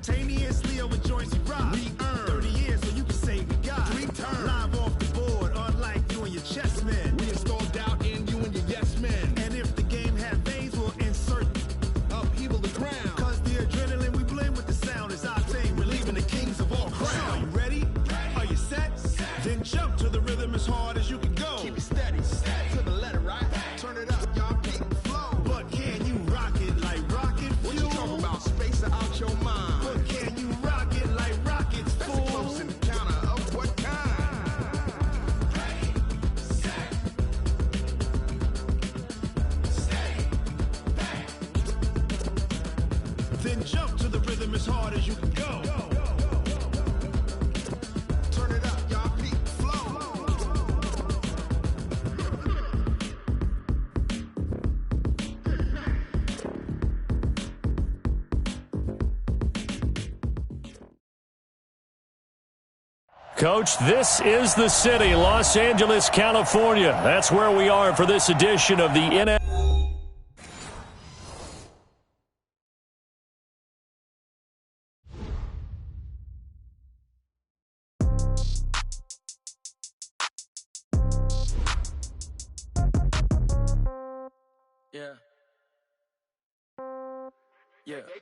Simultaneously over joints you rock. We earn 30 years so you can say we got 3 turns. Live off the board, unlike you and your chess men. We install doubt in you and your yes men. And if the game had veins, we'll insert upheaval the ground. Cause the adrenaline we blend with the sound is our thing. We're leaving the kings of all crowns. So are you ready? Are you set? Then jump to the rhythm as hard as you can go. Keep it steady, to the letter, right? Turn it up, y'all keep the flow. But can you rock it like rocket fuel? What you talking about? Space out your mind. But can you rock it like rockets, fool? That's a close encounter of what kind? Ready, set, stay back. Then jump to the rhythm as hard as you can go. Turn it up, y'all keep the flow. Coach, this is the city, Los Angeles, California. That's where we are for this edition of the NFL. Yeah. Yeah. Hey,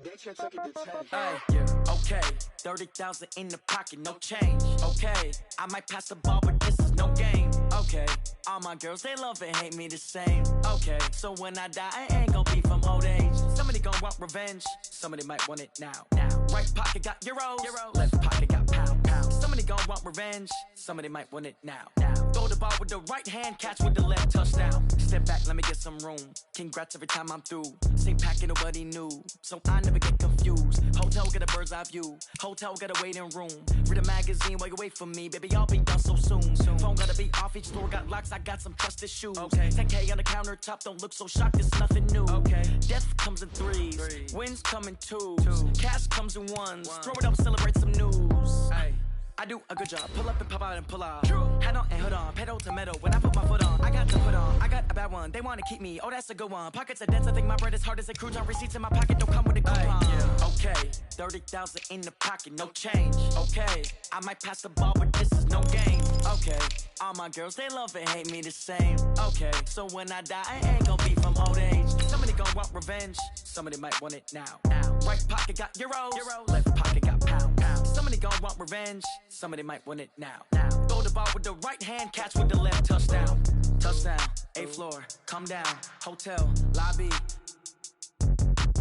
yeah. Okay. 30,000 in the pocket, no change. Okay. I might pass the ball, but this is no game. Okay. All my girls, they love and hate me the same. Okay. So when I die, I ain't gonna be from old age. Somebody gonna want revenge. Somebody might want it now. Right pocket got euros. Left pocket got pound. Somebody gonna want revenge. Somebody might want it now. Throw the ball with the right hand, catch with the left, touchdown. Step back, let me get some room. Congrats every time I'm through. Same packet, nobody knew, so I never get confused. Hotel got a bird's eye view. Hotel got a waiting room. Read a magazine while you wait for me, baby. I'll be done so soon. Phone gotta be off. Each store got locks. I got some trusted shoes. Okay. 10K on the countertop. Don't look so shocked. It's nothing new. Okay. Death comes in threes. Wins come in twos. Cash comes in ones. Throw it up, celebrate some news. Ay. I do a good job. Pull up and pop out and pull out. Head on and hood on. Pedal to metal. When I put my foot on, I got to put on. I got a bad one. They want to keep me. Oh, that's a good one. Pockets are dense. I think my bread is hard as a crouton. Receipts in my pocket don't come with a coupon. Yeah. Okay. 30,000 in the pocket. No change. Okay. I might pass the ball, but this is no game. Okay. All my girls, they love and hate me the same. Okay. So when I die, I ain't gonna be from old age. Somebody gonna want revenge. Somebody might want it now. Right pocket got euros. Left pocket got pound. Somebody gonna want revenge. Somebody might want it now. Throw the ball with the right hand, catch with the left, touchdown. Touchdown, 8th floor, come down. Hotel, lobby.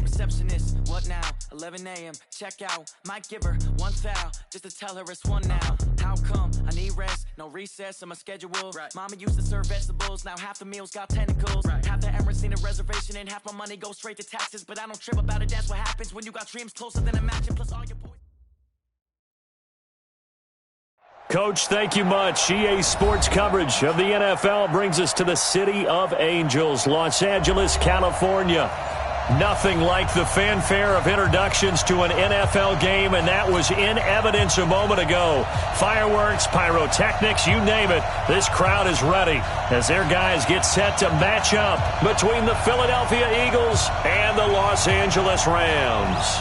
Receptionist, what now? 11 a.m., check out. Might give her one foul, just to tell her it's one now. How come? I need rest, no recess in my schedule. Right. Mama used to serve vegetables, now half the meals got tentacles. Right. Half the Emirates need a reservation and half my money goes straight to taxes. But I don't trip about it, that's what happens when you got dreams closer than a match. Plus all your boys. Coach, thank you much. EA Sports coverage of the NFL brings us to the City of Angels, Los Angeles, California. Nothing like the fanfare of introductions to an NFL game, and that was in evidence a moment ago. Fireworks, pyrotechnics, you name it. This crowd is ready as their guys get set to match up between the Philadelphia Eagles and the Los Angeles Rams.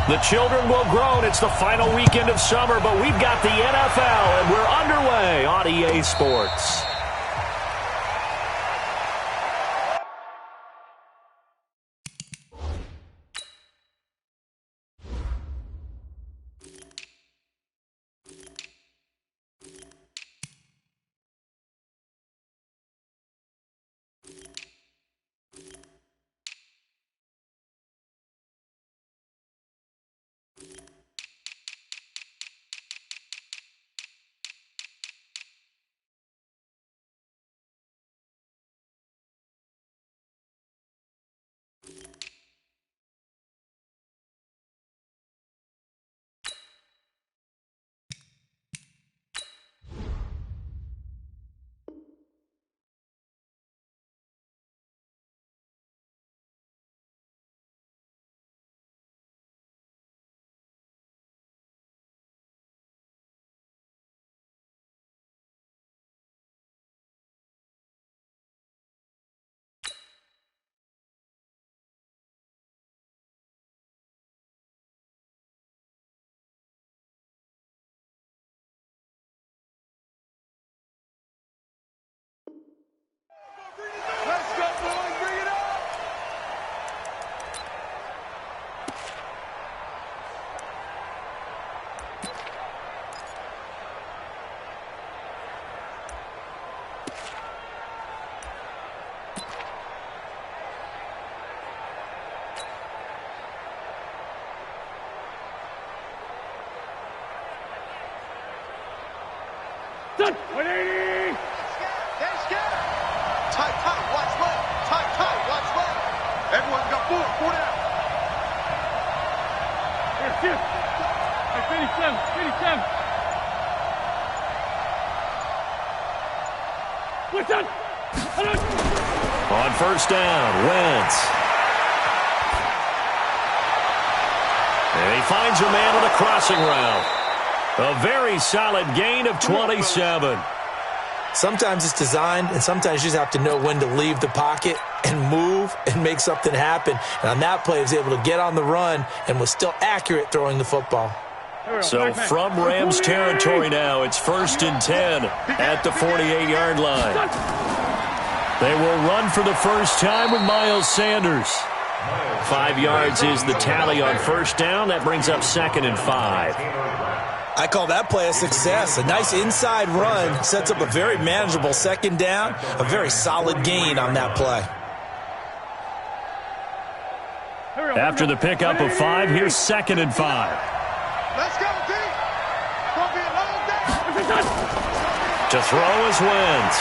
The children will grow, and it's the final weekend of summer, but we've got the NFL, and we're underway on EA Sports. Tight, watch left. Tight, watch left. Everyone's got four down. Here. 57. On first down, Wentz. And he finds a man on a crossing route. A very solid gain of 27. Sometimes it's designed, and sometimes you just have to know when to leave the pocket and move and make something happen. And on that play, he was able to get on the run and was still accurate throwing the football. So from Rams territory now, it's 1st and 10 at the 48-yard line. They will run for the first time with Miles Sanders. 5 yards is the tally on first down. That brings up 2nd and 5. I call that play a success. A nice inside run sets up a very manageable second down. A very solid gain on that play. After the pickup of 5, here's 2nd and 5. Let's go, D. It's going to be a long day. To throw is Wentz.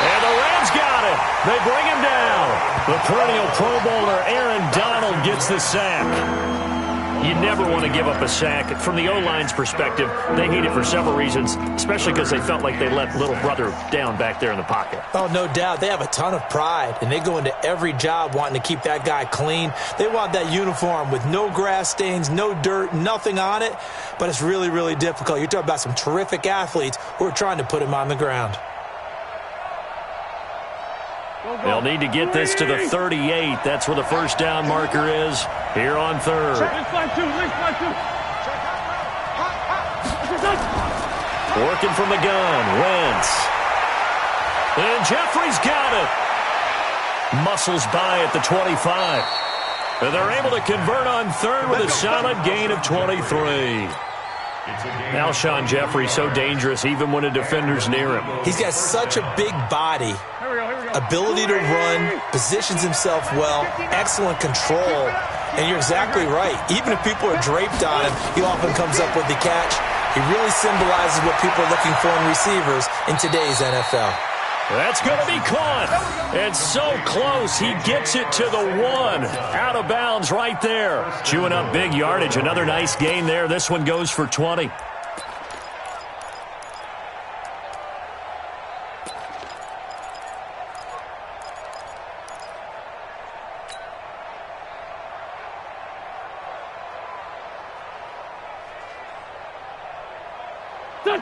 And the Rams got it. They bring him down. The perennial Pro Bowler Aaron Donald gets the sack. You never want to give up a sack. From the O-line's perspective, they hate it for several reasons, especially because they felt like they let little brother down back there in the pocket. Oh, no doubt. They have a ton of pride, and they go into every job wanting to keep that guy clean. They want that uniform with no grass stains, no dirt, nothing on it, but it's really, really difficult. You're talking about some terrific athletes who are trying to put him on the ground. They'll need to get this to the 38. That's where the first down marker is here on 3rd. Working from the gun, Wentz. And Jeffrey's got it. Muscles by at the 25. And they're able to convert on 3rd with a solid gain of 23. Alshon Jeffrey so dangerous even when a defender's near him. He's got such a big body, ability to run, positions himself well, excellent control, and you're exactly right. Even if people are draped on him, he often comes up with the catch. He really symbolizes what people are looking for in receivers in today's NFL. That's going to be caught. And so close. He gets it to the 1. Out of bounds right there. Chewing up big yardage. Another nice gain there. This one goes for 20.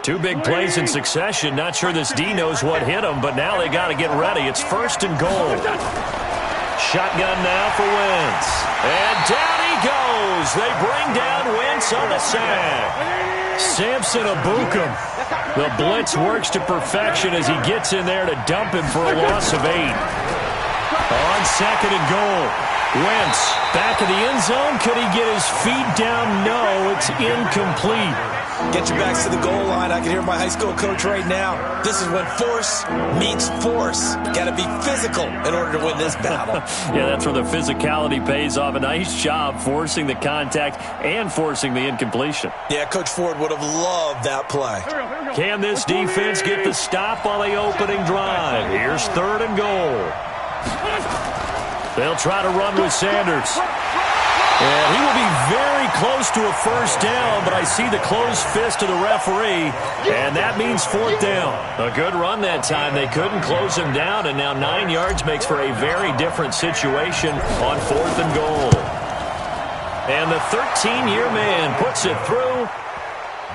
Two big plays in succession. Not sure this D knows what hit him, but now they got to get ready. It's 1st and goal. Shotgun now for Wentz. And down he goes. They bring down Wentz on the sack. Samson Abukum. The blitz works to perfection as he gets in there to dump him for a loss of 8. On 2nd and goal. Wentz back in the end zone. Could he get his feet down? No, it's incomplete. Get your backs to the goal line. I can hear my high school coach right now. This is when force meets force. Got to be physical in order to win this battle. Yeah, that's where the physicality pays off. A nice job forcing the contact and forcing the incompletion. Yeah, Coach Ford would have loved that play. Can this defense get the stop on the opening drive? Here's 3rd and goal. They'll try to run with Sanders. And he will be very close to a first down, but I see the closed fist of the referee, and that means 4th down. A good run that time. They couldn't close him down, and now 9 yards makes for a very different situation on 4th and goal. And the 13-year man puts it through.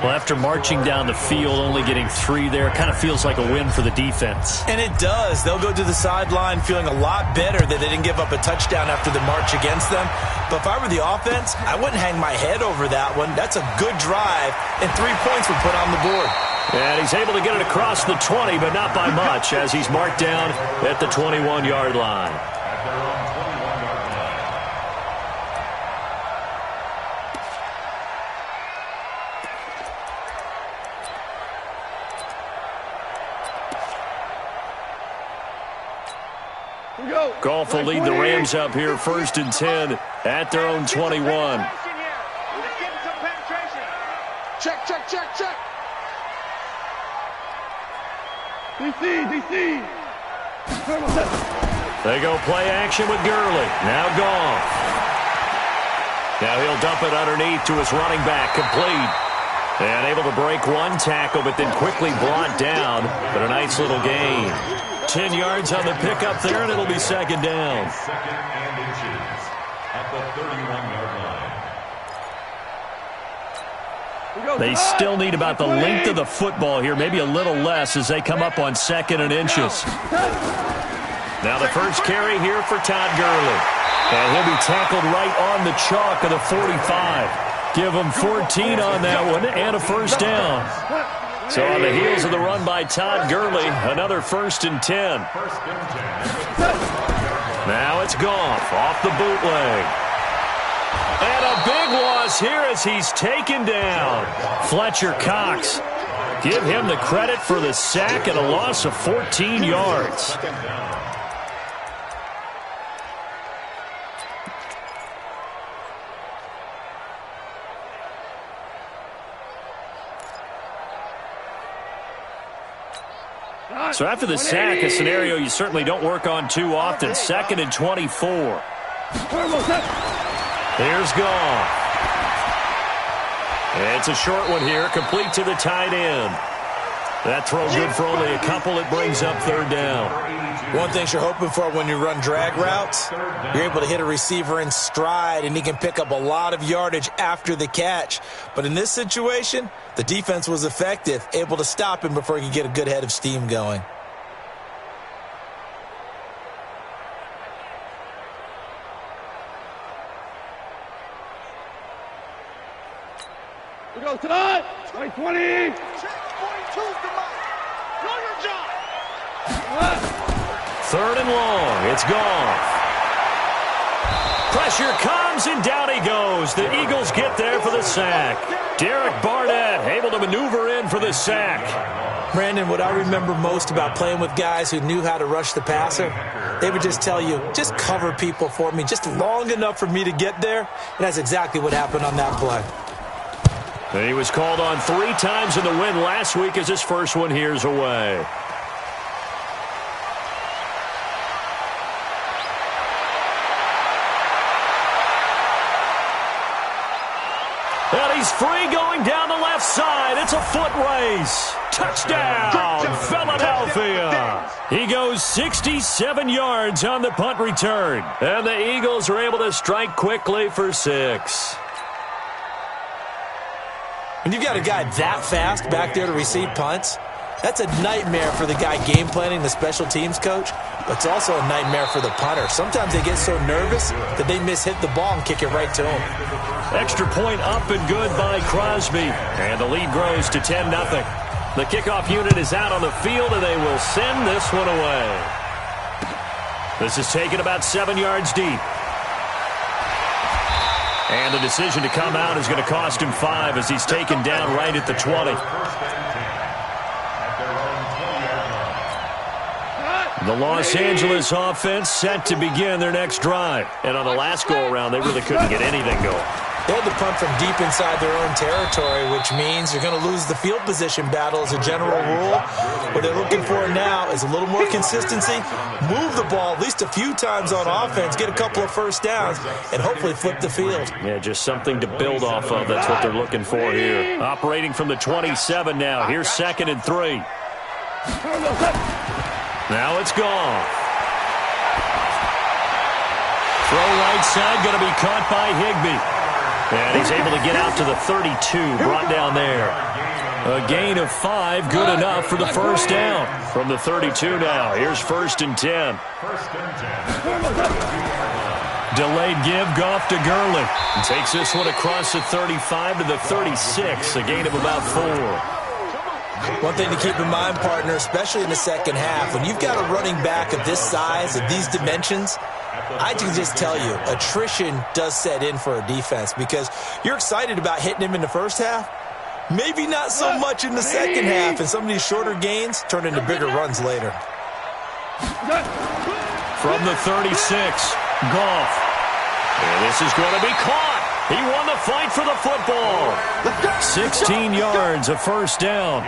Well, after marching down the field, only getting 3 there, kind of feels like a win for the defense. And it does. They'll go to the sideline feeling a lot better that they didn't give up a touchdown after the march against them. But if I were the offense, I wouldn't hang my head over that one. That's a good drive, and 3 points were put on the board. And he's able to get it across the 20, but not by much, as he's marked down at the 21-yard line. Goff will lead the Rams up here 1st and 10 at their own 21. Check, check, check, check. DC. They go play action with Gurley. Now Goff. Now he'll dump it underneath to his running back. Complete. And able to break one tackle, but then quickly brought down. But a nice little gain. 10 yards on the pickup there, and it'll be second down. Second and inches at the 31-yard line. They still need about the length of the football here, maybe a little less as they come up on 2nd and inches. Now the first carry here for Todd Gurley. And he'll be tackled right on the chalk of the 45. Give him 14 on that one and a first down. So on the heels of the run by Todd Gurley, another 1st and 10. Now it's Goff off the bootleg. And a big loss here as he's taken down. Fletcher Cox. Give him the credit for the sack and a loss of 14 yards. So after the sack, a scenario you certainly don't work on too often. 2nd and 24. Here's Goff. It's a short one here, complete to the tight end. That throw good for only a couple. It brings up 3rd down. One thing you're hoping for when you run drag routes, you're able to hit a receiver in stride, and he can pick up a lot of yardage after the catch. But in this situation, the defense was effective, able to stop him before he could get a good head of steam going. We go tonight. 20. Check 42's the mark. Know your job. 3rd and long. It's Goff. Pressure comes, and down he goes. The Eagles get there for the sack. Derek Barnett able to maneuver in for the sack. Brandon, what I remember most about playing with guys who knew how to rush the passer, they would just tell you, just cover people for me, just long enough for me to get there. And that's exactly what happened on that play. And he was called on 3 times in the win last week as his first one here's away. And he's free going down the left side. It's a foot race. Touchdown, Philadelphia. He goes 67 yards on the punt return. And the Eagles are able to strike quickly for 6. When you've got a guy that fast back there to receive punts, that's a nightmare for the guy game planning, the special teams coach, but it's also a nightmare for the punter. Sometimes they get so nervous that they mishit the ball and kick it right to him. Extra point up and good by Crosby. And the lead grows to 10-0. The kickoff unit is out on the field, and they will send this one away. This is taken about 7 yards deep. And the decision to come out is going to cost him 5 as he's taken down right at the 20. The Los Angeles offense set to begin their next drive. And on the last go-around, they really couldn't get anything going. They had to punt from deep inside their own territory, which means you're going to lose the field position battle as a general rule. What they're looking for now is a little more consistency, move the ball at least a few times on offense, get a couple of first downs, and hopefully flip the field. Yeah, just something to build off of. That's what they're looking for here. Operating from the 27 now. Here's 2nd and 3. Now it's gone. Throw right side, going to be caught by Higbee. And he's able to get out to the 32, brought down there. A gain of 5, good enough for the first down. From the 32 now, here's 1st and 10. Delayed give, Goff to Gurley. And takes this one across the 35 to the 36, a gain of about 4. One thing to keep in mind, partner, especially in the second half, when you've got a running back of this size, of these dimensions, I can just tell you, attrition does set in for a defense because you're excited about hitting him in the first half. Maybe not so much in the second half, and some of these shorter gains turn into bigger runs later. From the 36, Goff. And this is going to be caught. He won the fight for the football. 16 yards, a first down.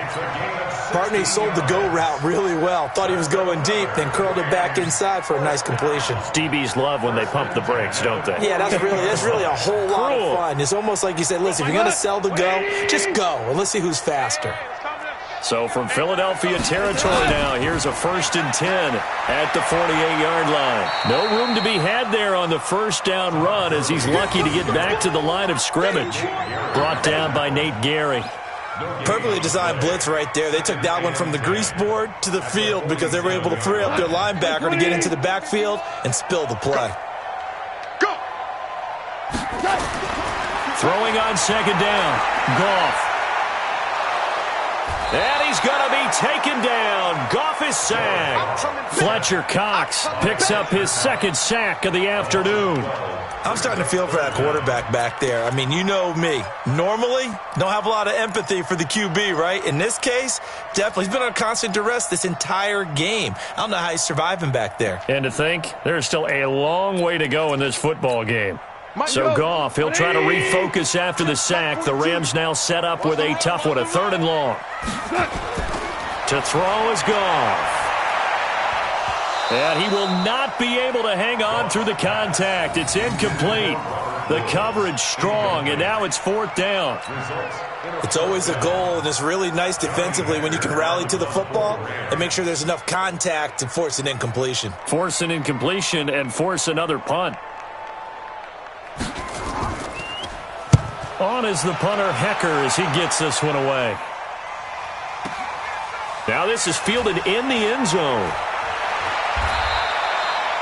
Barney sold the go route really well. Thought he was going deep, then curled it back inside for a nice completion. DBs love when they pump the brakes, don't they? Yeah, that's really a whole lot of fun. It's almost like you said, listen, if you're going to sell the go, just go, and let's see who's faster. So from Philadelphia territory now, here's a 1st and 10 at the 48-yard line. No room to be had there on the first down run as he's lucky to get back to the line of scrimmage. Brought down by Nate Gary. Perfectly designed blitz right there. They took that one from the grease board to the field because they were able to free up their linebacker to get into the backfield and spill the play. Go! Throwing on second down, Goff. And he's going to be taken down. Goff is sacked. Fletcher Cox picks up his second sack of the afternoon. I'm starting to feel for that quarterback back there. I mean, you know me. Normally, don't have a lot of empathy for the QB, right? In this case, definitely. He's been on constant duress this entire game. I don't know how he's surviving back there. And to think, there's still a long way to go in this football game. So Goff, he'll try to refocus after the sack. The Rams now set up with a tough one, a 3rd and long. To throw is Goff. And he will not be able to hang on through the contact. It's incomplete. The coverage strong, and now it's 4th down. It's always a goal, and it's really nice defensively when you can rally to the football and make sure there's enough contact to force an incompletion. Force an incompletion and force another punt. On is the punter, Hecker, as he gets this one away. Now this is fielded in the end zone.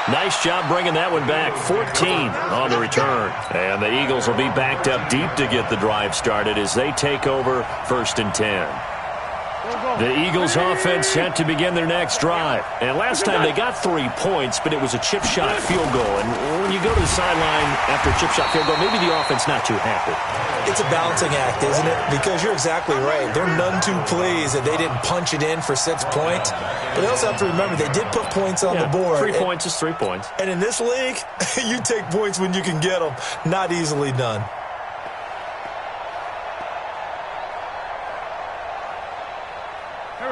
Nice job bringing that one back. 14 on the return. And the Eagles will be backed up deep to get the drive started as they take over 1st and 10. The Eagles offense set to begin their next drive. And last time they got 3 points, but it was a chip shot field goal. And when you go to the sideline after a chip shot field goal, maybe the offense not too happy. It's a balancing act, isn't it? Because you're exactly right. They're none too pleased that they didn't punch it in for 6 points. But they also have to remember they did put points on the board. 3 points is 3 points. And in this league, you take points when you can get them. Not easily done.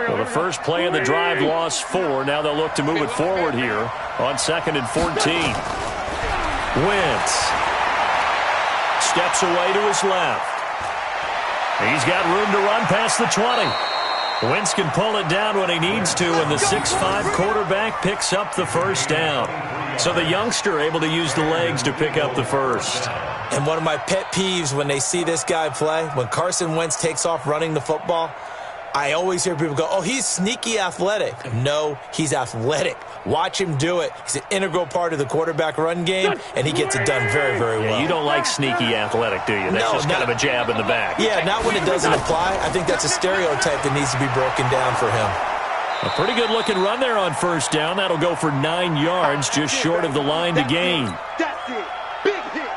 Well, the first play of the drive lost 4. Now they'll look to move it forward here on 2nd and 14. Wentz steps away to his left. He's got room to run past the 20. Wentz can pull it down when he needs to, and the 6'5 quarterback picks up the first down. So the youngster able to use the legs to pick up the first. And one of my pet peeves when they see this guy play, when Carson Wentz takes off running the football, I always hear people go, oh, he's sneaky athletic. No, he's athletic. Watch him do it. He's an integral part of the quarterback run game, and he gets it done very, very well. You don't like sneaky athletic, do you? That's just kind of a jab in the back. Yeah, not when it doesn't apply. I think that's a stereotype that needs to be broken down for him. A pretty good-looking run there on first down. That'll go for 9 yards, just short of the line to gain. That's it. Big hit.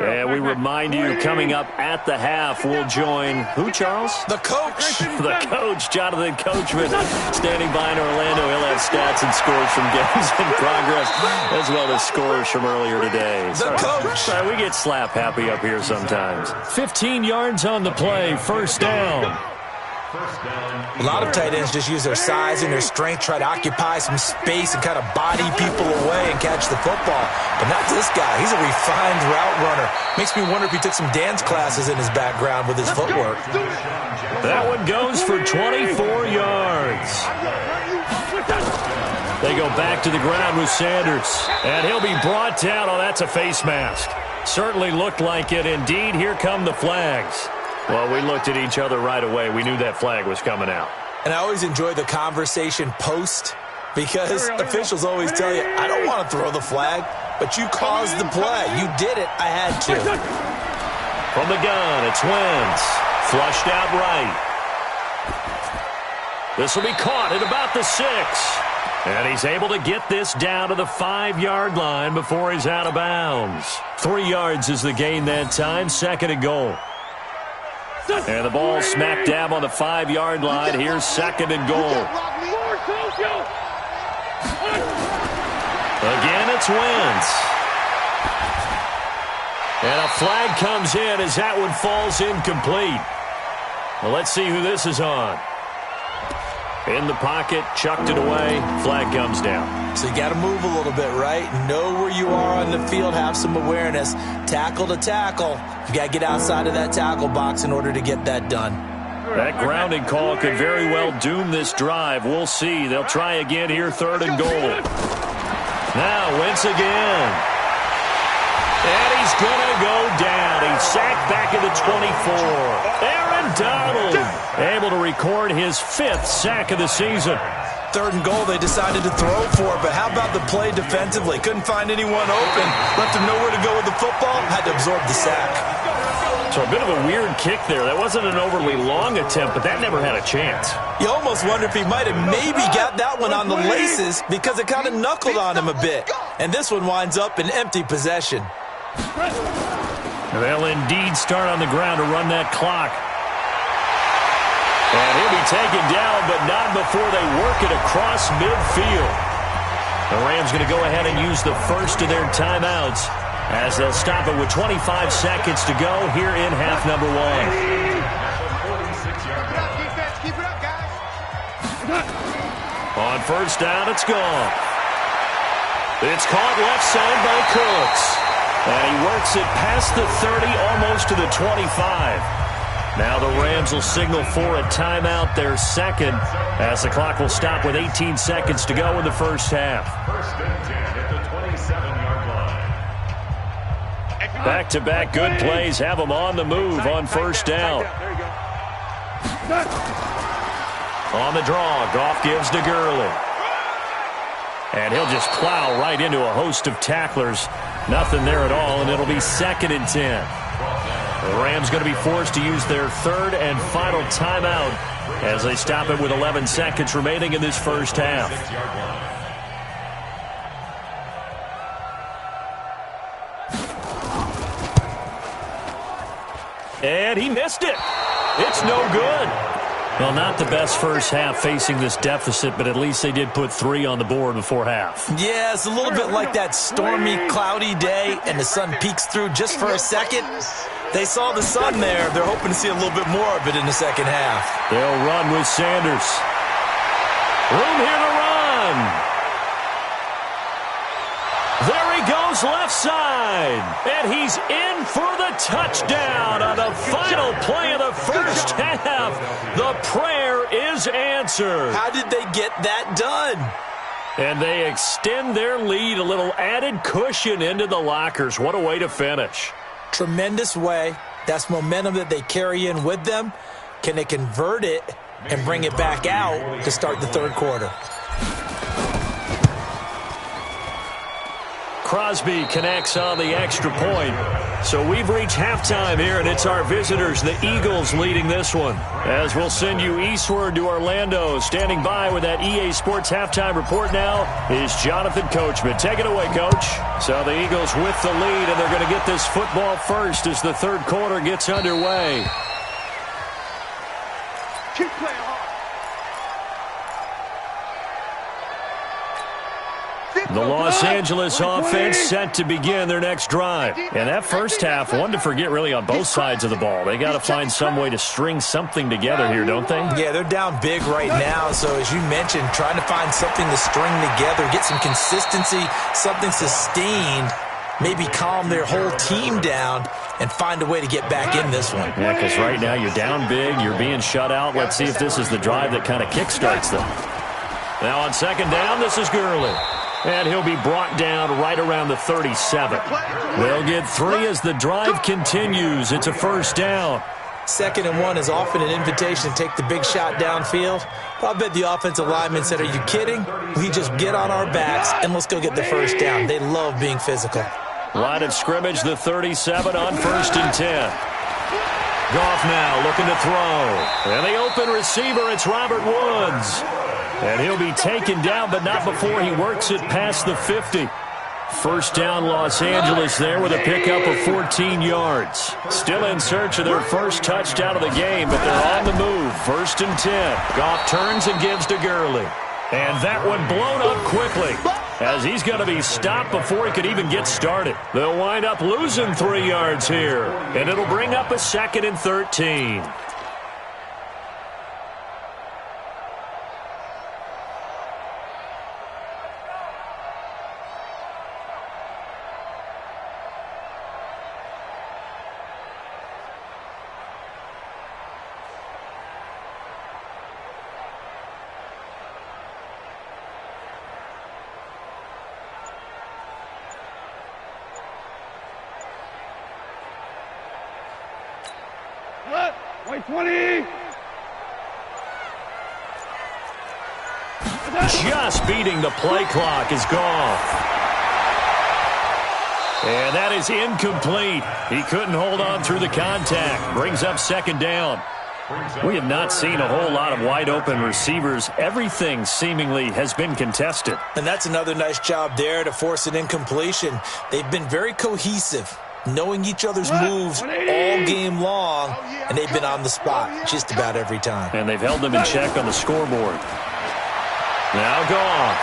And we remind you, coming up at the half, we'll join who, Charles? The coach. The coach, Jonathan Coachman, standing by in Orlando. He'll have stats and scores from games in progress, as well as scores from earlier today. The coach. Sorry, we get slap happy up here sometimes. 15 yards on the play, first down. A lot of tight ends just use their size and their strength, try to occupy some space and kind of body people away and catch the football. But not this guy. He's a refined route runner. Makes me wonder if he took some dance classes in his background with his footwork. That one goes for 24 yards. They go back to the ground with Sanders. And he'll be brought down. Oh, that's a face mask. Certainly looked like it. Indeed, here come the flags. Well, we looked at each other right away. We knew that flag was coming out. And I always enjoy the conversation post because officials always tell you, I don't want to throw the flag, but you caused the play. You did it. I had to. From the gun, it's Wentz. Flushed out right. This will be caught at about the 6. And he's able to get this down to the 5-yard line before he's out of bounds. 3 yards is the gain that time. 2nd and goal. And the ball smack dab on the 5-yard line. Here's 2nd and goal. Again, it's Wentz. And a flag comes in as that one falls incomplete. Well, let's see who this is on. In the pocket, chucked it away, flag comes down. So you got to move a little bit, right? Know where you are on the field, have some awareness. Tackle to tackle. You got to get outside of that tackle box in order to get that done. That grounding call could very well doom this drive. We'll see. They'll try again here, 3rd and goal. Now, Wentz again. And he's going to go down. He's sacked back at the 24. Aaron Donald able to record his 5th sack of the season. 3rd and goal, they decided to throw for it, but how about the play defensively? Couldn't find anyone open. Left him nowhere to go with the football. Had to absorb the sack. So a bit of a weird kick there. That wasn't an overly long attempt, but that never had a chance. You almost wonder if he might have maybe got that one on the laces because it kind of knuckled on him a bit. And this one winds up in empty possession. They'll indeed start on the ground to run that clock. And he'll be taken down, but not before they work it across midfield. The Rams going to go ahead and use the first of their timeouts as they'll stop it with 25 seconds to go here in half number 1. Keep it up, guys. On 1st down, it's gone. It's caught left side by Cooks. And he works it past the 30, almost to the 25. Now the Rams will signal for a timeout, their 2nd, as the clock will stop with 18 seconds to go in the first half. 1st and 10 at the 27-yard line. Back-to-back good plays have them on the move on 1st down. On the draw, Goff gives to Gurley. And he'll just plow right into a host of tacklers. Nothing there at all, and it'll be 2nd and 10. The Rams going to be forced to use their 3rd and final timeout as they stop it with 11 seconds remaining in this first half. And he missed it. It's no good. Well, not the best first half facing this deficit, but at least they did put 3 on the board before half. Yeah, it's a little bit like that stormy, cloudy day, and the sun peeks through just for a second. They saw the sun there. They're hoping to see a little bit more of it in the second half. They'll run with Sanders. Room here to run. There he goes left side. And he's in for the touchdown on the final play of the first half. The prayer is answered. How did they get that done? And they extend their lead, a little added cushion into the lockers. What a way to finish. Tremendous way. That's momentum that they carry in with them. Can they convert it and bring it back out to start the 3rd quarter? Crosby connects on the extra point. So we've reached halftime here, and it's our visitors, the Eagles, leading this one. As we'll send you eastward to Orlando. Standing by with that EA Sports halftime report now is Jonathan Coachman. Take it away, Coach. So the Eagles with the lead, and they're going to get this football first as the 3rd quarter gets underway. Keep playing hard. The Los Angeles offense set to begin their next drive. And that first half, one to forget really on both sides of the ball. They got to find some way to string something together here, don't they? Yeah, they're down big right now. So as you mentioned, trying to find something to string together, get some consistency, something sustained, maybe calm their whole team down and find a way to get back in this one. Yeah, because right now you're down big, you're being shut out. Let's see if this is the drive that kind of kickstarts them. Now on 2nd down, this is Gurley. And he'll be brought down right around the 37. They'll get 3 as the drive continues. It's a 1st down. 2nd and 1 is often an invitation to take the big shot downfield. But I bet the offensive lineman said, are you kidding? We just get on our backs and let's go get the 1st down. They love being physical. Line of scrimmage, the 37 on 1st and 10. Goff now looking to throw. And the open receiver, it's Robert Woods. And he'll be taken down, but not before he works it past the 50. First down, Los Angeles there with a pickup of 14 yards. Still in search of their first touchdown of the game, but they're on the move. 1st and 10. Goff turns and gives to Gurley. And that one blown up quickly, as he's going to be stopped before he could even get started. They'll wind up losing 3 yards here, and it'll bring up a 2nd and 13. Wait, 20! Just beating the play clock is gone. And that is incomplete. He couldn't hold on through the contact. Brings up 2nd down. We have not seen a whole lot of wide-open receivers. Everything seemingly has been contested. And that's another nice job there to force an incompletion. They've been very cohesive, knowing each other's moves all game long, and they've been on the spot just about every time. And they've held them in check on the scoreboard. Now Goff.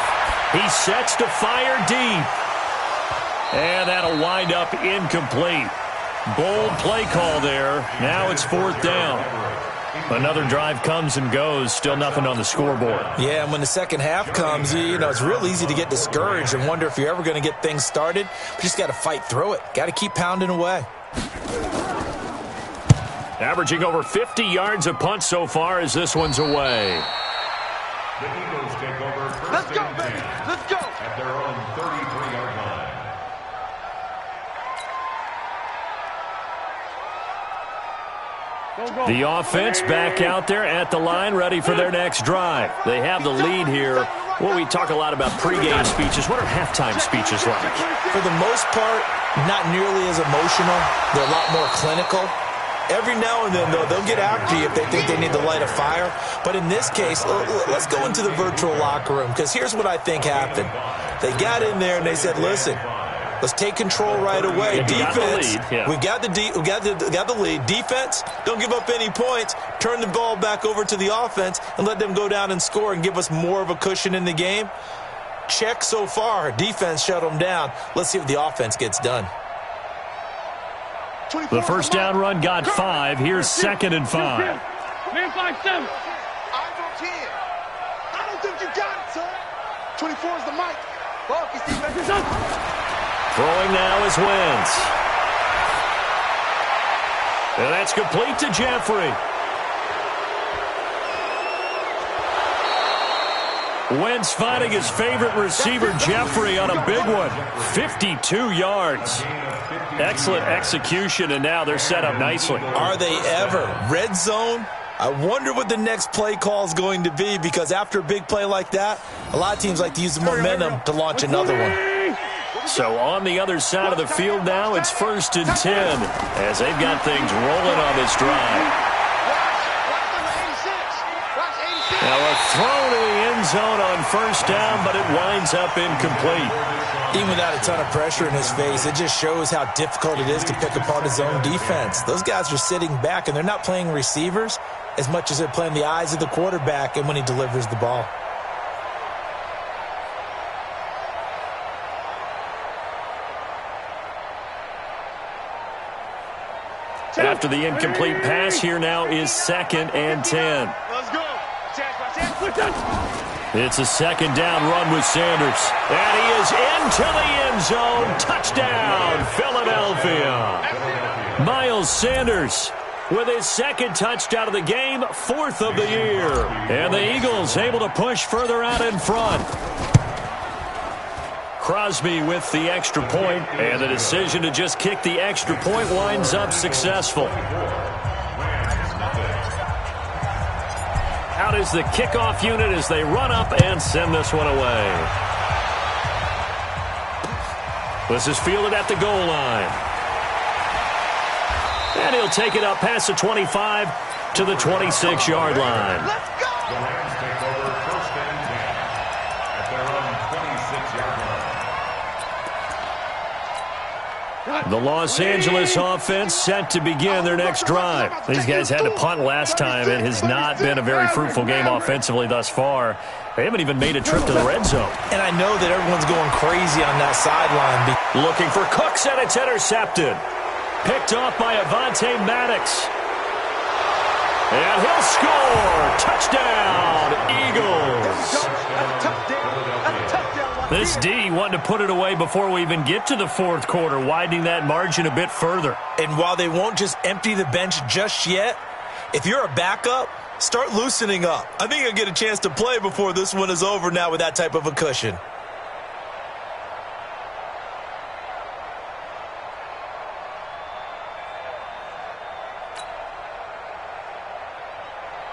He sets to fire deep. And that'll wind up incomplete. Bold play call there. Now it's 4th down. Another drive comes and goes. Still nothing on the scoreboard. Yeah, and when the second half comes, you know, it's real easy to get discouraged and wonder if you're ever going to get things started. But you just got to fight through it. Got to keep pounding away. Averaging over 50 yards a punt so far as this one's away. The Eagles take over 1st Let's go, and 10 baby. Let's go. at their own 33-yard line. The offense back out there at the line, ready for their next drive. They have the lead here. Well, we talk a lot about pregame speeches. What are halftime speeches like? For the most part, not nearly as emotional. They're a lot more clinical. Every now and then, though, they'll get after you if they think they need to light a fire. But in this case, let's go into the virtual locker room, because here's what I think happened. They got in there and they said, listen, let's take control right away. Defense, we got the lead. Defense, don't give up any points. Turn the ball back over to the offense and let them go down and score and give us more of a cushion in the game. Check so far. Defense shut them down. Let's see if the offense gets done. The first down run got 5. Here's 2nd and 5. Man 5-7. Eyes on 10. I don't think you got it, son. 24 is the mic. Ball is defense. Throwing now is Wentz. And that's complete to Jeffrey. Wentz finding his favorite receiver, Jeffrey, on a big one. 52 yards. Excellent execution, and now they're set up nicely. Are they ever? Red zone? I wonder what the next play call is going to be, because after a big play like that, a lot of teams like to use the momentum to launch another one. So on the other side of the field now, it's 1st and 10, as they've got things rolling on this drive. Now a throw to the end zone on 1st down, but it winds up incomplete. Even without a ton of pressure in his face, it just shows how difficult it is to pick apart his own defense. Those guys are sitting back, and they're not playing receivers as much as they're playing the eyes of the quarterback and when he delivers the ball. After the incomplete pass, here now is 2nd and 10. Let's go. It's a 2nd down run with Sanders. And he is into the end zone. Touchdown, Philadelphia. Miles Sanders with his 2nd touchdown of the game, 4th of the year. And the Eagles able to push further out in front. Crosby with the extra point, and the decision to just kick the extra point winds up successful. Out is the kickoff unit as they run up and send this one away. This is fielded at the goal line. And he'll take it up past the 25 to the 26-yard line. Let's go. The Rams take over 1st and 10 at their own 26-yard The Los Angeles offense set to begin their next drive. These guys had to punt last time. It has not been a very fruitful game offensively thus far. They haven't even made a trip to the red zone. And I know that everyone's going crazy on that sideline. Looking for Cooks, and it's intercepted. Picked off by Avonte Maddox. And he'll score. Touchdown, Eagles. This D wanted to put it away before we even get to the fourth quarter, widening that margin a bit further. And while they won't just empty the bench just yet, if you're a backup, start loosening up. I think you'll get a chance to play before this one is over now with that type of a cushion.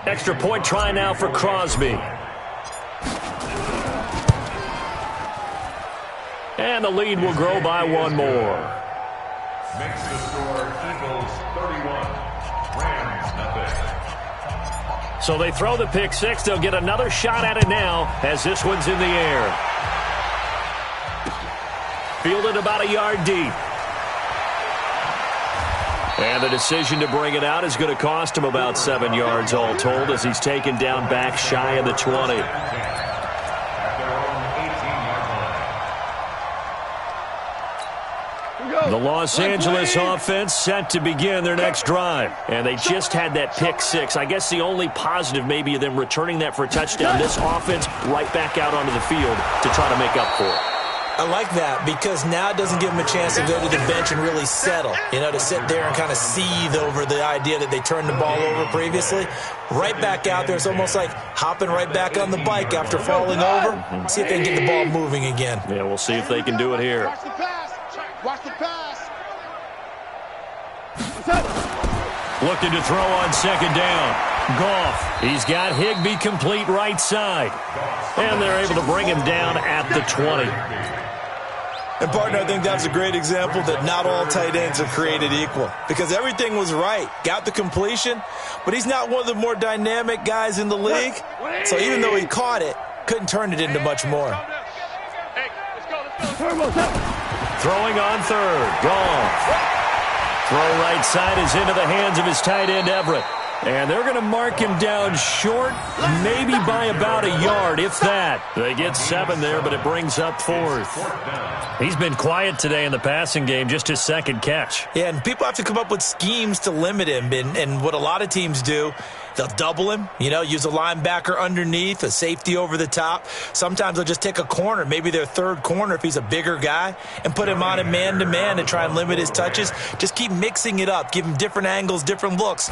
Extra point try now for Crosby. And the lead will grow by one more. Makes the score Eagles 31, Rams nothing. So they throw the pick six. They'll get another shot at it now as this one's in the air. Fielded about a yard deep. And the decision to bring it out is going to cost him about 7 yards all told as he's taken down back shy of the 20. The Los Angeles offense set to begin their next drive. And they just had that pick six. I guess the only positive maybe of them returning that for a touchdown. This offense right back out onto the field to try to make up for it. I like that because now it doesn't give them a chance to go to the bench and really settle, to sit there and kind of seethe over the idea that they turned the ball over previously. Right back out there. It's almost like hopping right back on the bike after falling over. See if they can get the ball moving again. Yeah, we'll see if they can do it here. Watch the pass. Watch the pass. Looking to throw on second down. Goff. He's got Higbee complete right side. And they're able to bring him down at the 20. And, partner, I think that's a great example that not all tight ends are created equal because everything was right. Got the completion, but he's not one of the more dynamic guys in the league. So even though he caught it, couldn't turn it into much more. Throwing on third. Goff. Throw right side is into the hands of his tight end, Everett. And they're going to mark him down short, maybe by about a yard, if that. They get 7 there, but it brings up fourth. He's been quiet today in the passing game, just his second catch. Yeah, and people have to come up with schemes to limit him. And what a lot of teams do, they'll double him, use a linebacker underneath, a safety over the top. Sometimes they'll just take a corner, maybe their third corner if he's a bigger guy, and put him on a man-to-man to try and limit his touches. Just keep mixing it up, give him different angles, different looks.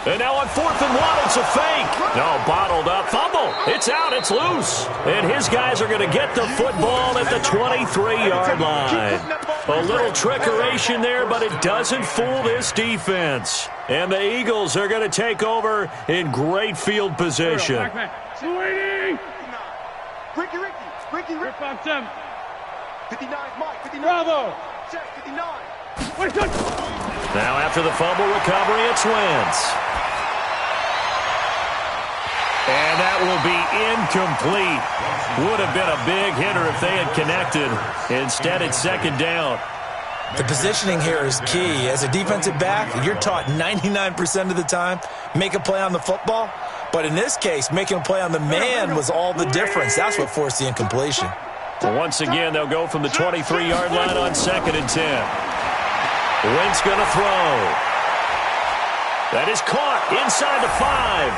And now on 4th and 1, it's a fake. No, bottled up. Fumble. It's out. It's loose. And his guys are going to get the football at the 23-yard line. A little trickeration there, but it doesn't fool this defense. And the Eagles are going to take over in great field position. Ricky. 59, Mike. 59. Bravo. Check, 59. Now after the fumble recovery, it's Wentz. And that will be incomplete. Would have been a big hitter if they had connected. Instead, it's second down. The positioning here is key. As a defensive back, you're taught 99% of the time, make a play on the football. But in this case, making a play on the man was all the difference. That's what forced the incompletion. Well, once again, they'll go from the 23-yard line on 2nd and 10. Wentz going to throw. That is caught inside the 5.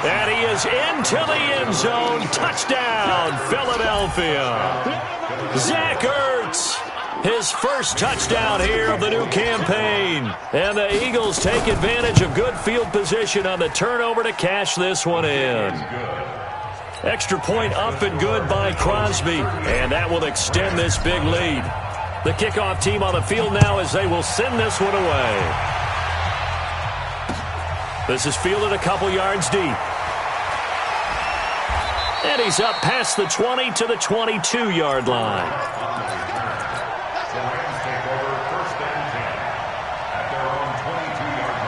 And he is into the end zone. Touchdown, Philadelphia. Zach Ertz, his first touchdown here of the new campaign. And the Eagles take advantage of good field position on the turnover to cash this one in. Extra point up and good by Crosby. And that will extend this big lead. The kickoff team on the field now as they will send this one away. This is fielded a couple yards deep. And he's up past the 20 to the 22-yard line. The Rams take over 1st and 10 at their own 22-yard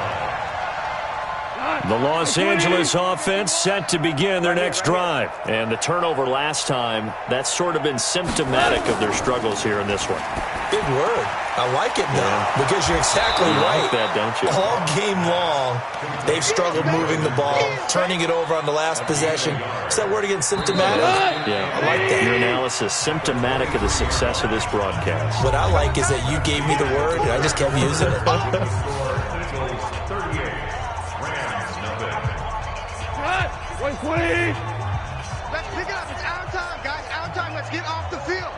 The Los Angeles offense set to begin their next drive. And the turnover last time, that's sort of been symptomatic of their struggles here in this one. Big word. I like it, though, because you're exactly right. You like that, don't you? All game long, they've struggled moving the ball, turning it over on the last possession. Is that word again, symptomatic? Yeah, I like that. Your analysis, symptomatic of the success of this broadcast. What I like is that you gave me the word, and I just kept using it. Let's pick it up. It's our time, guys. Our time. Let's get off the field.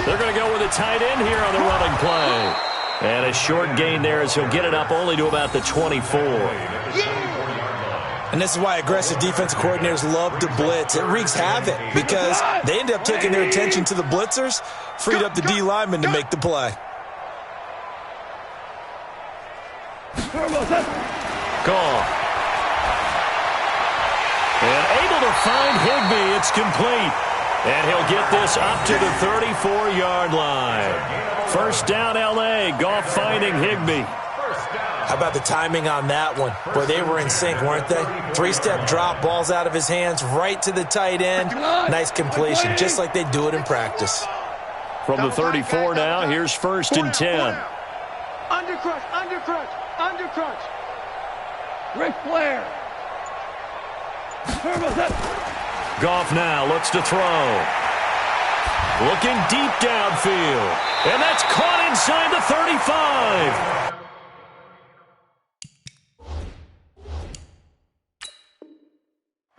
They're going to go with a tight end here on the running play. And a short gain there as he'll get it up only to about the 24. And this is why aggressive defensive coordinators love to blitz. It wreaks havoc because they end up taking their attention to the blitzers, freed up the D lineman to make the play. Goff. And able to find Higbee. It's complete. And he'll get this up to the 34-yard line. First down, L.A. Goff finding Higbee. How about the timing on that one? Boy, they were in sync, weren't they? Three-step drop, balls out of his hands, right to the tight end. Nice completion, just like they do it in practice. From the 34 now, here's first and 10. Undercrunch, undercrunch, undercrunch. Ric Flair. Goff now looks to throw. Looking deep downfield. And that's caught inside the 35.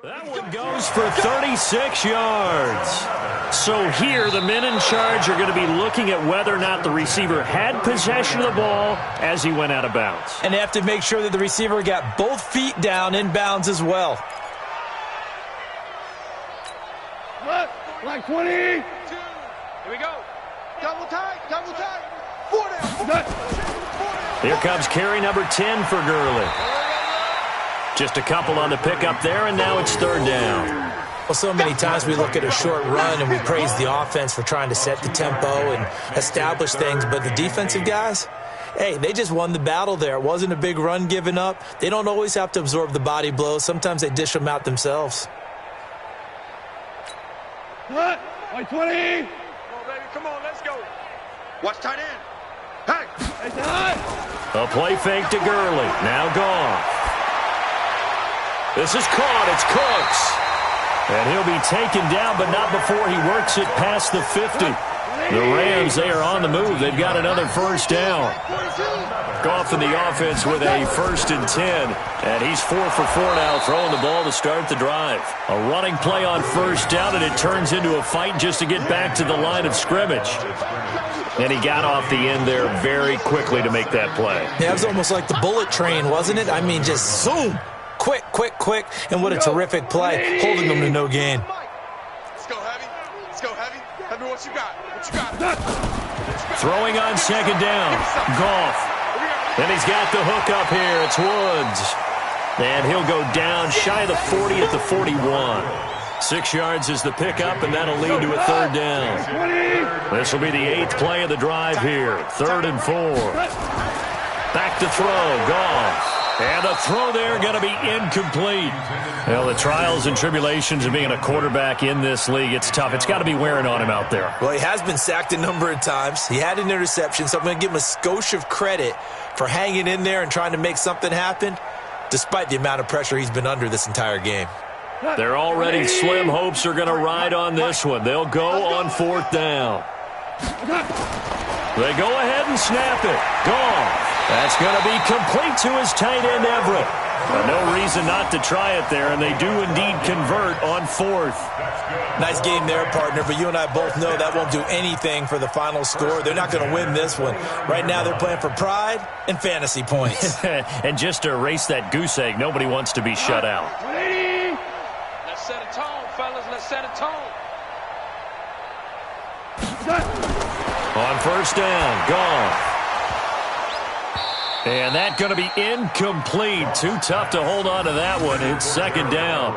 That one goes for 36 yards. So here, the men in charge are going to be looking at whether or not the receiver had possession of the ball as he went out of bounds. And they have to make sure that the receiver got both feet down in bounds as well. Like 20. 2. Here we go. Double tight, double tight. 4 down. Here comes carry number 10 for Gurley. Just a couple on the pickup there, and now it's third down. Well, so many times we look at a short run and we praise the offense for trying to set the tempo and establish things, but the defensive guys, hey, they just won the battle there. It wasn't a big run given up. They don't always have to absorb the body blows. Sometimes they dish them out themselves. What? Like 20. Come on, baby. Come on, let's go. Watch tight end. Hey. A play fake to Gurley. Now Goff. This is caught. It's Cooks. And he'll be taken down, but not before he works it past the 50. The Rams, they are on the move. They've got another first down. Goff in the offense with a first and 10. And he's 4 for 4 now, throwing the ball to start the drive. A running play on first down, and it turns into a fight just to get back to the line of scrimmage. And he got off the end there very quickly to make that play. Yeah, it was almost like the bullet train, wasn't it? I mean, just zoom. Quick, quick, quick. And what a terrific play, holding them to no gain. Let's go, Heavy. Let's go, Heavy. Heavy, what you got? What you got? Throwing on second down. Goff. And he's got the hook up here. It's Woods. And he'll go down shy of the 40 at the 41. 6 yards is the pickup, and that'll lead to a third down. This will be the 8th play of the drive here. 3rd and 4. Back to throw. Goff. And the throw there going to be incomplete. Well, the trials and tribulations of being a quarterback in this league, it's tough. It's got to be wearing on him out there. Well, he has been sacked a number of times. He had an interception, so I'm going to give him a skosh of credit for hanging in there and trying to make something happen, despite the amount of pressure he's been under this entire game. Their already slim hopes are going to ride on this one. They'll go on 4th down. They go ahead and snap it. Goff. That's going to be complete to his tight end, Everett. No reason not to try it there, and they do indeed convert on 4th. Nice game there, partner, but you and I both know that won't do anything for the final score. They're not going to win this one. Right now they're playing for pride and fantasy points. And just to erase that goose egg, nobody wants to be shut out. Let's set a tone, fellas. Let's set a tone. On first down, Goff. And that's going to be incomplete. Too tough to hold on to that one. It's second down.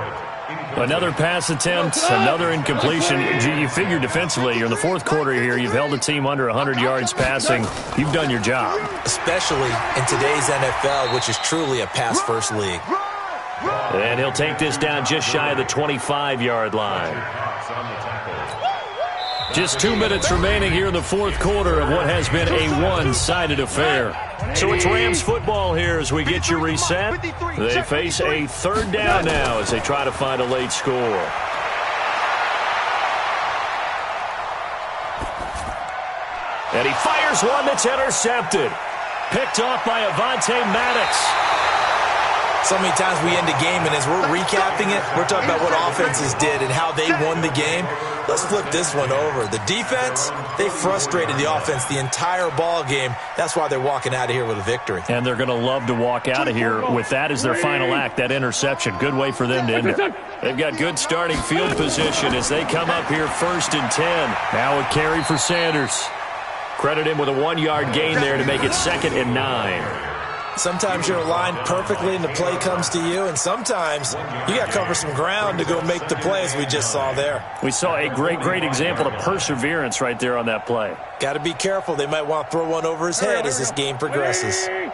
Another pass attempt, another incompletion. You figure defensively, you're in the fourth quarter here. You've held the team under 100 yards passing. You've done your job. Especially in today's NFL, which is truly a pass-first league. And he'll take this down just shy of the 25-yard line. Just 2 minutes remaining here in the fourth quarter of what has been a one-sided affair. So it's Rams football here as we get you reset. They face a third down now as they try to find a late score. And he fires one that's intercepted. Picked off by Avonte Maddox. So many times we end a game, and as we're recapping it, we're talking about what offenses did and how they won the game. Let's flip this one over. The defense, they frustrated the offense the entire ball game. That's why they're walking out of here with a victory. And they're going to love to walk out of here with that as their final act, that interception. Good way for them to end it. They've got good starting field position as they come up here 1st and 10. Now a carry for Sanders. Credit him with a 1-yard gain there to make it 2nd and 9. Sometimes you're aligned perfectly and the play comes to you, and sometimes you got to cover some ground to go make the play, as we just saw there. We saw a great example of perseverance right there on that play. Got to be careful. They might want to throw one over his head as this game progresses. Hey,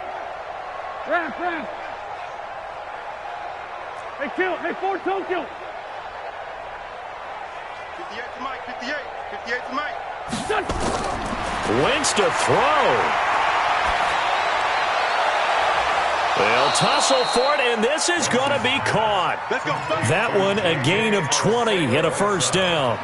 kill. Hey, Ford, don't kill. 58 to Mike, 58. 58 to Mike. Wentz to throw. They'll tussle for it, and this is going to be caught. Let's go. That one, a gain of 20 and a first down.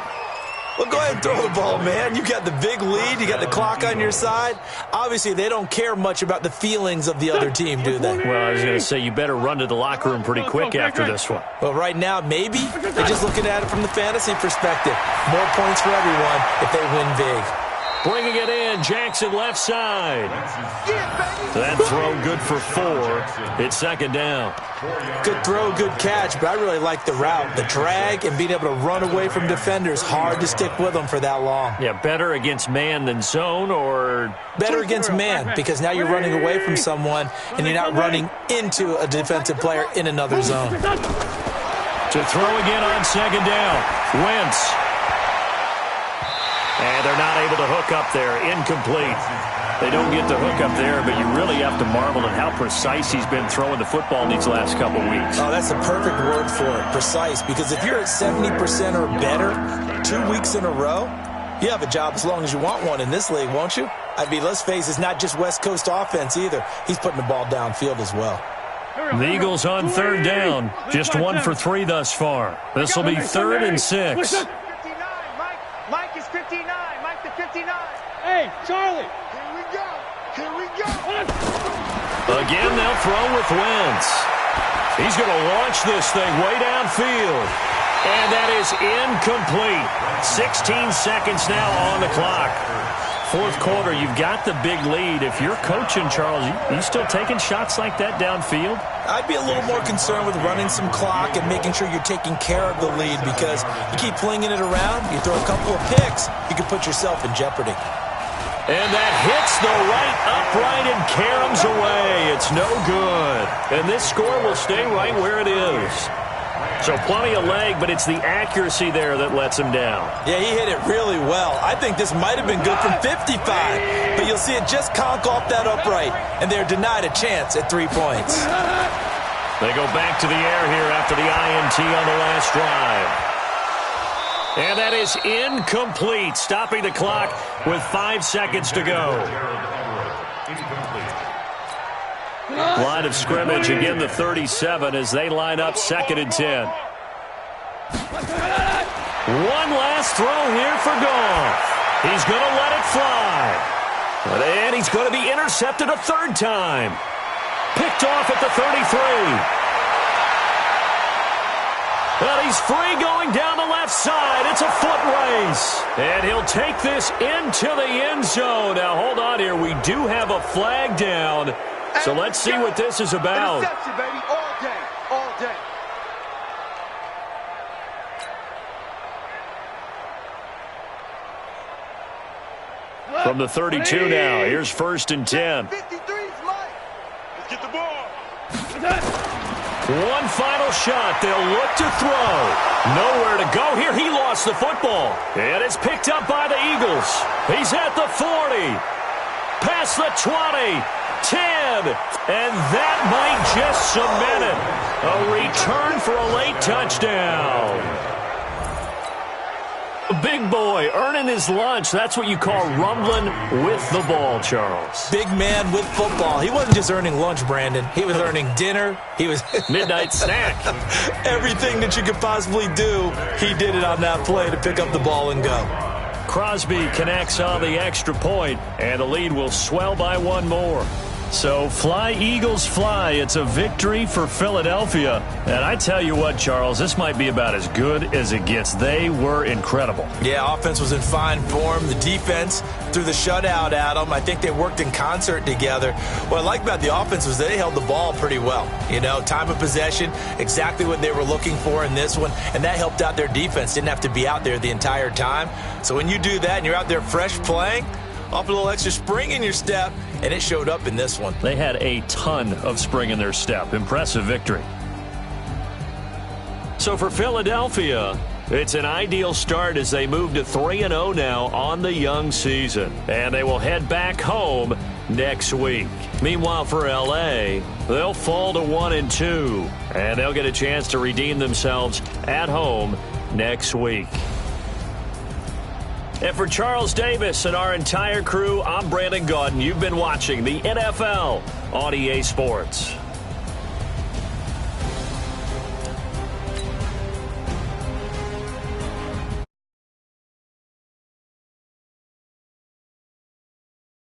Well, go ahead and throw the ball, man. You got the big lead. You got the clock on your side. Obviously, they don't care much about the feelings of the other team, do they? Well, I was going to say, you better run to the locker room pretty quick after this one. Well, right now, maybe they're just looking at it from the fantasy perspective. More points for everyone if they win big. Bringing it in, Jackson left side. That throw good for 4. It's 2nd down. Good throw, good catch, but I really like the route. The drag and being able to run away from defenders, hard to stick with them for that long. Yeah, better against man than zone, or? Better against man, because now you're running away from someone and you're not running into a defensive player in another zone. To throw again on 2nd down. Wentz. And they're not able to hook up there. Incomplete. They don't get the hook up there, but you really have to marvel at how precise he's been throwing the football in these last couple weeks. Oh, that's the perfect word for it, precise, because if you're at 70% or better 2 weeks in a row, you have a job as long as you want one in this league, won't you? I mean, let's face it, it's not just West Coast offense either. He's putting the ball downfield as well. The Eagles on 3rd down. Just 1 for 3 thus far. This will be 3rd and 6. Mike is 59. Mike to 59. Hey, Charlie. Here we go. Here we go. Again, they'll throw with Wentz. He's going to launch this thing way downfield. And that is incomplete. 16 seconds now on the clock. Fourth quarter, you've got the big lead. If you're coaching, Charles, you still taking shots like that downfield? I'd be a little more concerned with running some clock and making sure you're taking care of the lead, because you keep flinging it around, you throw a couple of picks, you can put yourself in jeopardy. And that hits the right upright and caroms away. It's no good. And this score will stay right where it is. So plenty of leg, but it's the accuracy there that lets him down. Yeah, he hit it really well. I think this might have been good from 55, but you'll see it just conk off that upright, and they're denied a chance at 3 points. They go back to the air here after the INT on the last drive. And that is incomplete, stopping the clock with 5 seconds to go. Line of scrimmage, again the 37 as they line up 2nd and 10. One last throw here for Goff. He's going to let it fly. And he's going to be intercepted a 3rd time. Picked off at the 33. Well, he's free going down the left side. It's a foot race. And he'll take this into the end zone. Now, hold on here. We do have a flag down. So let's see what this is about. Interception, baby, all day, all day. From the 32 now, here's 1st and 10. 53's Mike. Let's get the ball. One final shot. They'll look to throw. Nowhere to go here. He lost the football. And it's picked up by the Eagles. He's at the 40. Past the 20. 10. And that might just cement it. A return for a late touchdown. Big boy earning his lunch. That's what you call rumbling with the ball, Charles. Big man with football. He wasn't just earning lunch, Brandon. He was earning dinner. He was midnight snack. Everything that you could possibly do, he did it on that play to pick up the ball and go. Crosby connects on the extra point, and the lead will swell by one more. So fly, Eagles, fly. It's a victory for Philadelphia. And I tell you what, Charles, this might be about as good as it gets. They were incredible. Yeah, offense was in fine form. The defense threw the shutout at them. I think they worked in concert together. What I like about the offense was they held the ball pretty well. You know, time of possession, exactly what they were looking for in this one. And that helped out their defense. Didn't have to be out there the entire time. So when you do that and you're out there fresh playing, off a little extra spring in your step, and it showed up in this one. They had a ton of spring in their step. Impressive victory. So for Philadelphia, it's an ideal start as they move to 3-0 now on the young season. And they will head back home next week. Meanwhile, for L.A., they'll fall to 1-2. And they'll get a chance to redeem themselves at home next week. And for Charles Davis and our entire crew, I'm Brandon Gaudin. You've been watching the NFL on EA Sports.